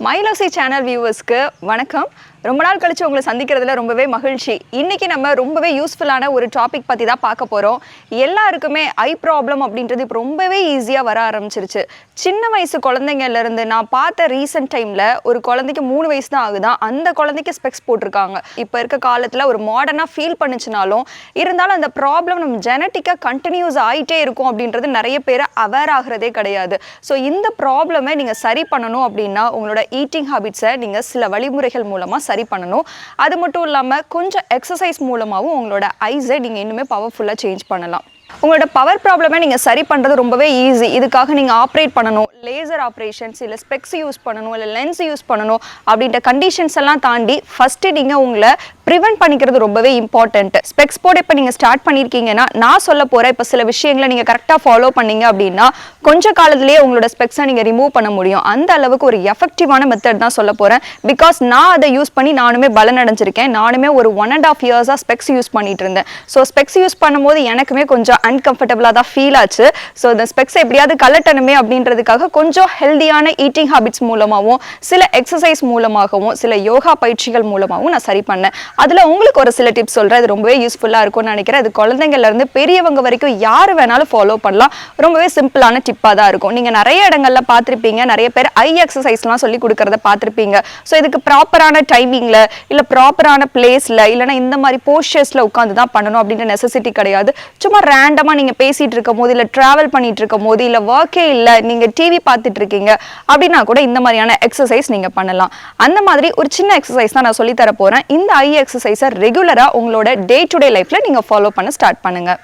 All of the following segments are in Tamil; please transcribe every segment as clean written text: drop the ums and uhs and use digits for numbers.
மைலோசி சேனல் வியூவர்ஸ்க்கு வணக்கம். ரொம்ப நாள் கழிச்சு உங்களை சந்திக்கிறதுல ரொம்பவே மகிழ்ச்சி. இன்னைக்கு நம்ம ரொம்பவே யூஸ்ஃபுல்லான ஒரு டாபிக் பற்றி தான் பார்க்க போகிறோம். எல்லாருக்குமே ஐ ப்ராப்ளம் அப்படின்றது இப்போ ரொம்பவே ஈஸியாக வர ஆரம்பிச்சிருச்சு. சின்ன வயசு குழந்தைங்கள்லேருந்து நான் பார்த்த ரீசெண்ட் டைமில் ஒரு குழந்தைக்கு 3 வயசு தான் ஆகுதான், அந்த குழந்தைக்கு ஸ்பெக்ஸ் போட்டிருக்காங்க. இப்போ இருக்க காலத்தில் ஒரு மாடர்னாக ஃபீல் பண்ணிச்சுனாலும் இருந்தாலும் அந்த ப்ராப்ளம் நம்ம ஜெனட்டிக்காக கண்டினியூஸ் ஆகிட்டே இருக்கும் அப்படின்றது நிறைய பேர் அவேர் ஆகிறதே கிடையாது. ஸோ இந்த ப்ராப்ளமை நீங்கள் சரி பண்ணணும் அப்படின்னா உங்களோட ஈட்டிங் ஹாபிட்ஸை நீங்கள் சில வழிமுறைகள் மூலமாக சரி பண்ணணும். அது மட்டும் இல்லாமல் கொஞ்சம் எக்ஸசைஸ் மூலமாகவும் உங்களோட ஐஸை நீங்கள் இன்னுமே பவர்ஃபுல்லாக சேஞ்ச் பண்ணலாம். உங்களோட பவர் ப்ராப்ளமை நீங்கள் சரி பண்ணுறது ரொம்பவே ஈஸி. இதுக்காக நீங்கள் ஆப்ரேட் பண்ணணும், லேசர் ஆப்ரேஷன்ஸ் இல்லை ஸ்பெக்ஸ் யூஸ் பண்ணணும் இல்லை லென்ஸ் யூஸ் பண்ணணும் அப்படின்ற கண்டிஷன்ஸ் எல்லாம் தாண்டி ஃபஸ்ட்டு நீங்கள் உங்களை ப்ரிவென்ட் பண்ணிக்கிறது ரொம்பவே இம்பார்ட்டன்ட். ஸ்பெக்ஸ் போர்டு இப்போ நீங்கள் ஸ்டார்ட் பண்ணியிருக்கீங்கன்னா நான் சொல்ல போகிற இப்போ சில விஷயங்களை நீங்கள் கரெக்டாக ஃபாலோ பண்ணீங்க அப்படின்னா கொஞ்ச காலத்திலேயே உங்களோட ஸ்பெக்ஸை நீங்கள் ரிமூவ் பண்ண முடியும். அந்த அளவுக்கு ஒரு எஃபெக்டிவான மெத்தட் தான் சொல்ல போகிறேன். பிகாஸ் நான் அதை யூஸ் பண்ணி நானுமே பலன் அடைஞ்சிருக்கேன். நானுமே ஒரு 1.5 இயர்ஸாக ஸ்பெக்ஸ் யூஸ் பண்ணிட்டு இருந்தேன். ஸோ ஸ்பெக்ஸ் யூஸ் பண்ணும்போது எனக்குமே கொஞ்சம் அன்கம்ஃபர்டபுளாக தான் ஃபீல் ஆச்சு. ஸோ இந்த ஸ்பெக்ஸை எப்படியாவது கலட்டணுமே அப்படின்றதுக்காக கொஞ்சம் ஹெல்தியான ஈட்டிங் ஹாபிட்ஸ் மூலமாகவும் சில எக்ஸசைஸ் மூலமாகவும் சில யோகா பயிற்சிகள் மூலமாகவும் நான் சரி பண்ணேன். அதில் உங்களுக்கு ஒரு சில டிப்ஸ் சொல்கிறேன். அது ரொம்பவே யூஸ்ஃபுல்லாக இருக்கும்னு நினைக்கிறேன். அது குழந்தைங்கள்லேருந்து பெரியவங்க வரைக்கும் யார் வேணாலும் ஃபாலோ பண்ணலாம். ரொம்பவே சிம்பிளான டிப்பாக தான் இருக்கும். நீங்கள் நிறைய இடங்களில் பார்த்துருப்பீங்க, நிறைய பேர் ஐ எக்ஸசைஸ்லாம் சொல்லி கொடுக்கறத பார்த்துருப்பீங்க. ஸோ இதுக்கு ப்ராப்பரான டைமிங்கில் இல்லை ப்ராப்பரான பிளேஸில் இல்லைனா இந்த மாதிரி போஸ்டர்ஸில் உட்காந்து தான் பண்ணணும் அப்படின்ற நெசசிட்டி கிடையாது. சும்மா ரேண்டமாக நீங்கள் பேசிகிட்டு இருக்கும் போது இல்லை ட்ராவல் பண்ணிட்டு இருக்கும் போது இல்லை ஒர்க்கே இல்லை நீங்கள் டிவி பார்த்துட்டு இருக்கீங்க அப்படின்னா கூட இந்த மாதிரியான எக்ஸசைஸ் நீங்கள் பண்ணலாம். அந்த மாதிரி ஒரு சின்ன எக்ஸசைஸ் தான் நான் சொல்லித்தர போகிறேன். இந்த ஐ எக்ஸசைஸை ரெகுலராக உங்களோட டே டு டே லைஃப்பில் நீங்கள் ஃபாலோ பண்ண ஸ்டார்ட் பண்ணுங்கள்.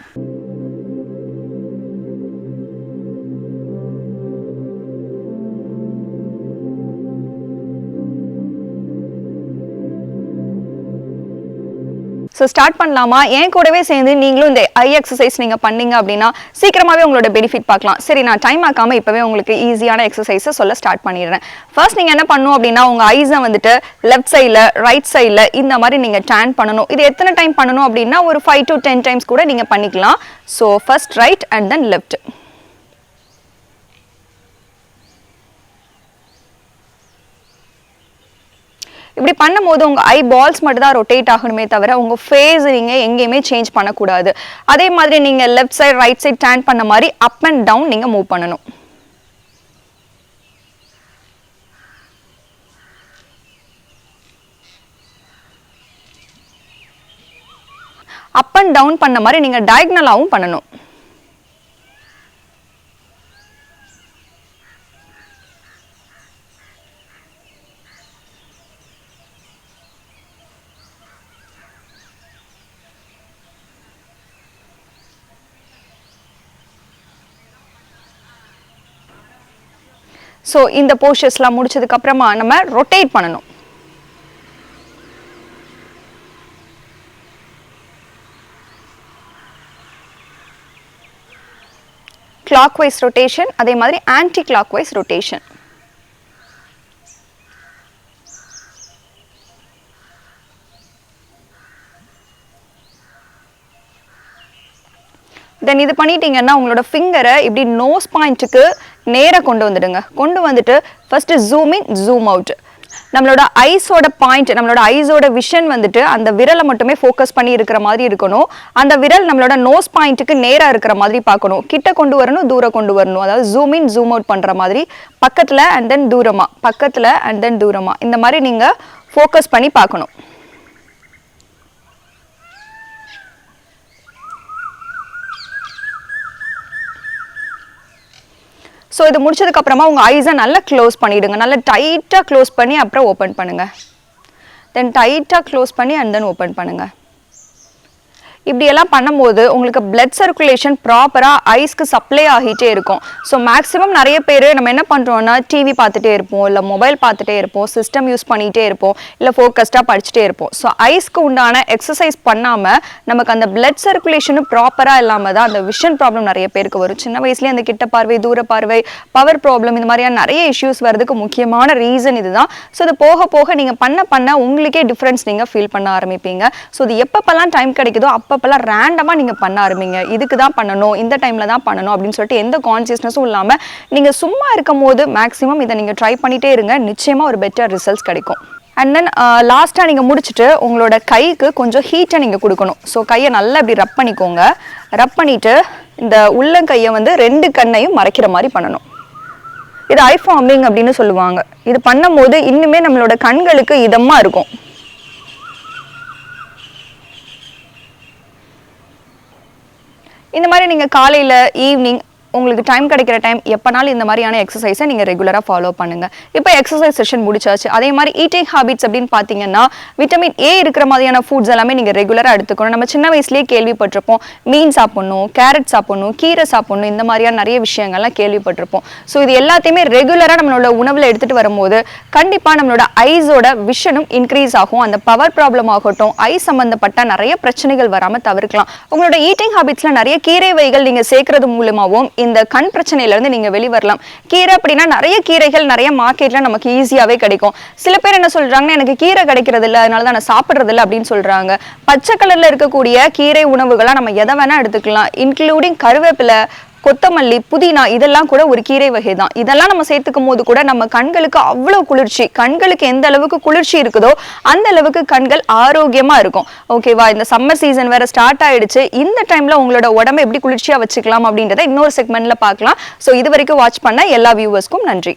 ஸோ ஸ்டார்ட் பண்ணலாமா? என் கூடவே சேர்ந்து நீங்களும் இந்த ஐ எக்ஸசைஸ் நீங்கள் பண்ணீங்க அப்படின்னா சீக்கிரமாகவே உங்களோட பெனிஃபிட் பார்க்கலாம். சரி, நான் டைம் ஆக்காமல் இப்போவே உங்களுக்கு ஈஸியான எக்ஸசைஸை சொல்ல ஸ்டார்ட் பண்ணிடுறேன். ஃபர்ஸ்ட் நீங்கள் என்ன பண்ணணும் அப்படின்னா உங்கள் ஐஸை வந்துட்டு லெஃப்ட் சைடில் ரைட் சைடில் இந்த மாதிரி நீங்கள் டேன் பண்ணணும். இது எத்தனை டைம் பண்ணணும் அப்படின்னா ஒரு 5 to 10 டைம்ஸ் கூட நீங்கள் பண்ணிக்கலாம். So first right and then left. இப்படி பண்ணும்போது உங்கள் ஐ பால்ஸ் மட்டும் தான் ரொட்டேட் ஆகணுமே தவிர உங்கள் ஃபேஸ் நீங்கள் எங்கேயுமே சேஞ்ச் பண்ணக்கூடாது. அதே மாதிரி நீங்கள் left side right side turn பண்ண மாதிரி அப் அண்ட் டவுன் நீங்கள் மூவ் பண்ணணும். அப் அண்ட் டவுன் பண்ண மாதிரி நீங்கள் டயகனலாகவும் பண்ணணும். ஸோ இந்த போஸ்டர்ஸ்லாம் முடிச்சதுக்கு அப்புறமா நம்ம ரொட்டேட் பண்ணணும். கிளாக் வைஸ் ரொட்டேஷன், அதே மாதிரி ஆன்டி கிளாக் வைஸ் ரொட்டேஷன். தென் இது பண்ணிட்டீங்கன்னா உங்களோட ஃபிங்கரை இப்படி நோஸ் பாயிண்ட்டுக்கு நேராக கொண்டு வந்துடுங்க. கொண்டு வந்துட்டு first zoom in zoom out. நம்மளோட ஐஸோட பாயிண்ட், நம்மளோட ஐஸோட விஷன் வந்துட்டு அந்த விரலை மட்டுமே ஃபோக்கஸ் பண்ணி இருக்கிற மாதிரி இருக்கணும். அந்த விரல் நம்மளோட நோஸ் பாயிண்ட்டுக்கு நேராக இருக்கிற மாதிரி பார்க்கணும். கிட்ட கொண்டு வரணும், தூரம் கொண்டு வரணும். அதாவது ஜூம் இன் ஜூம் அவுட் பண்ணுற மாதிரி பக்கத்தில் அண்ட் தென் தூரமாக, பக்கத்தில் அண்ட் தென் தூரமாக இந்த மாதிரி நீங்கள் ஃபோக்கஸ் பண்ணி பார்க்கணும். ஸோ இது முடிச்சதுக்கு அப்புறமா உங்கள் ஐஸை நல்லா க்ளோஸ் பண்ணிவிடுங்க. நல்லா டைட்டாக க்ளோஸ் பண்ணி அப்புறம் ஓப்பன் பண்ணுங்கள். தென் டைட்டாக க்ளோஸ் பண்ணி அண்ட் தென் ஓப்பன் பண்ணுங்கள். இப்படியெல்லாம் பண்ணும்போது உங்களுக்கு பிளட் சர்க்குலேஷன் ப்ராப்பராக ஐஸ்க்கு சப்ளை ஆகிட்டே இருக்கும். ஸோ மேக்ஸிமம் நிறைய பேர் நம்ம என்ன பண்ணுறோன்னா டிவி பார்த்துட்டே இருப்போம், இல்லை மொபைல் பார்த்துட்டே இருப்போம், சிஸ்டம் யூஸ் பண்ணிகிட்டே இருப்போம், இல்லை ஃபோக்கஸ்டாக படிச்சுட்டே இருப்போம். ஸோ ஐஸ்க்கு உண்டான எக்ஸசைஸ் பண்ணாமல் நமக்கு அந்த பிளட் சர்க்குலேஷனும் ப்ராப்பராக இல்லாமல் தான் அந்த விஷன் ப்ராப்ளம் நிறைய பேருக்கு வரும். சின்ன வயசுலேயே அந்த கிட்ட பார்வை, தூர பார்வை, பவர் ப்ராப்ளம், இந்த மாதிரியான நிறைய இஷ்யூஸ் வரதுக்கு முக்கியமான ரீசன் இதுதான். ஸோ இது போக போக நீங்கள் பண்ண உங்களுக்கே டிஃப்ரென்ஸ் நீங்கள் ஃபீல் பண்ண ஆரம்பிப்பீங்க. ஸோ இது எப்பப்பெல்லாம் டைம் கிடைக்குதோ அப்போ அப்பப்பெல்லாம் ரேண்டமாக நீங்கள் பண்ண ஆரம்பிங்க. இதுக்கு தான் பண்ணணும், இந்த டைமில் தான் பண்ணணும் அப்படின்னு சொல்லிட்டு எந்த கான்சியஸ்னஸும் இல்லாமல் நீங்கள் சும்மா இருக்கும் போது மேக்ஸிமம் இதை நீங்கள் ட்ரை பண்ணிகிட்டே இருங்க. நிச்சயமாக ஒரு பெட்டர் ரிசல்ட்ஸ் கிடைக்கும். அண்ட் தென் லாஸ்ட்டாக நீங்கள் முடிச்சுட்டு உங்களோட கைக்கு கொஞ்சம் ஹீட்டை நீங்கள் கொடுக்கணும். ஸோ கையை நல்லா இப்படி ரப் பண்ணிக்கோங்க. ரப் பண்ணிவிட்டு இந்த உள்ளங்கையை வந்து 2 கண்ணையும் மறைக்கிற மாதிரி பண்ணணும். இது ஐ ஃபார்மிங் அப்படின்னு சொல்லுவாங்க. இது பண்ணும்போது இன்னுமே நம்மளோட கண்களுக்கு இதமாக இருக்கும். இந்த மாதிரி நீங்கள் காலையில் ஈவினிங் உங்களுக்கு டைம் கிடைக்கிற டைம் எப்போனாலும் இந்த மாதிரியான எக்ஸசைஸை நீங்கள் ரெகுலராக ஃபாலோ பண்ணுங்கள். இப்போ எக்ஸசைஸ் செஷன் முடிச்சாச்சு. அதே மாதிரி ஈட்டிங் ஹாபிட்ஸ் அப்படின்னு பார்த்தீங்கன்னா விட்டமின் ஏ இருக்கிற மாதிரியான ஃபுட்ஸ் எல்லாமே நீங்கள் ரெகுலராக எடுத்துக்கணும். நம்ம சின்ன வயசுலேயே கேள்விப்பட்டிருப்போம், மீன் சாப்பிட்ணும், கேரட் சாப்பிட்ணும், கீரை சாப்பிட்ணும், இந்த மாதிரியான நிறைய விஷயங்கள்லாம் கேள்விப்பட்டிருப்போம். ஸோ இது எல்லாத்தையுமே ரெகுலராக நம்மளோட உணவில் எடுத்துகிட்டு வரும்போது கண்டிப்பாக நம்மளோட ஐஸோட விஷனும் இன்க்ரீஸ் ஆகும். அந்த பவர் ப்ராப்ளம் ஆகட்டும், ஐ சம்மந்தப்பட்ட நிறைய பிரச்சனைகள் வராமல் தவிர்க்கலாம். உங்களோட ஈட்டிங் ஹாபிட்ஸில் நிறைய கீரை வகைகள் நீங்கள் சேர்க்கறது மூலமாகவும் இந்த கண் பிரச்சனையிலிருந்து நீங்க வெளிவரலாம். கீரை அப்படின்னா நிறைய கீரைகள் நிறைய மார்க்கெட்ல நமக்கு ஈஸியாவே கிடைக்கும். சில பேர் என்ன சொல்றாங்கன்னா, எனக்கு கீரை கிடைக்கிறது இல்லை, அதனால தான் நான் சாப்பிட்றது இல்லை அப்படின்னு சொல்றாங்க. பச்சை கலர்ல இருக்கக்கூடிய கீரை உணவுகளா நம்ம எதை வேணா எடுத்துக்கலாம், இன்க்ளூடிங் கருவேப்பிலை, கொத்தமல்லி, புதினா, இதெல்லாம் கூட ஒரு கீரை வகை தான். இதெல்லாம் நம்ம சேர்த்துக்கும் போது கூட நம்ம கண்களுக்கு அவ்வளோ குளிர்ச்சி, கண்களுக்கு எந்த அளவுக்கு குளிர்ச்சி இருக்குதோ அந்த அளவுக்கு கண்கள் ஆரோக்கியமா இருக்கும். ஓகேவா? இந்த சம்மர் சீசன் வேற ஸ்டார்ட் ஆயிடுச்சு. இந்த டைம்ல உங்களோட உடம்பை எப்படி குளிர்ச்சியா வச்சுக்கலாம் அப்படின்றத இன்னொரு செக்மெண்ட்ல பார்க்கலாம். ஸோ இது வரைக்கும் வாட்ச் பண்ண எல்லா வியூவர்ஸ்க்கும் நன்றி.